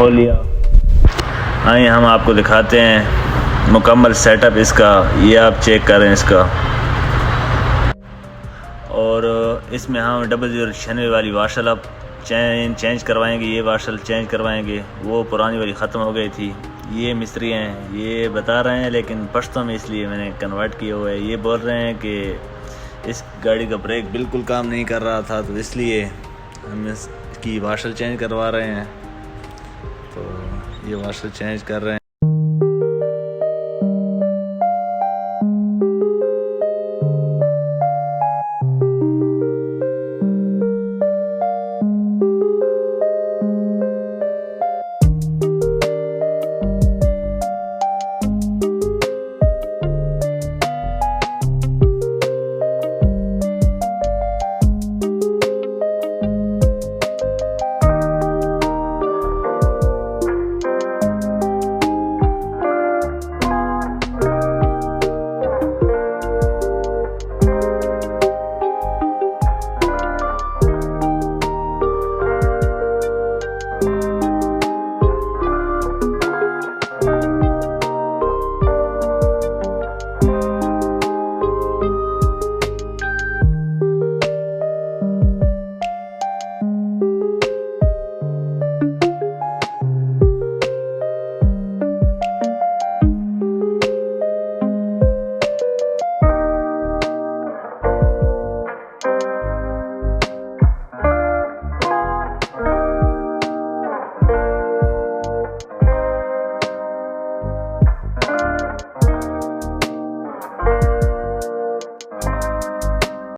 धो लिया। आइए हम आपको दिखाते हैं मुकम्मल सेटअप इसका। ये आप चेक करें इसका। और इसमें हम 0096 वाली वाशल अब चेंज करवाएंगे। ये वाशल चेंज करवाएंगे, वो पुरानी वाली ख़त्म हो गई थी। ये मिस्त्री हैं, ये बता रहे हैं, लेकिन पश्तो में इसलिए मैंने कन्वर्ट किया हुआ है। ये बोल रहे हैं कि इस गाड़ी का ब्रेक बिल्कुल काम नहीं कर रहा था, तो इसलिए हम इसकी वाशल चेंज करवा रहे हैं। तो ये वाशल चेंज कर रहे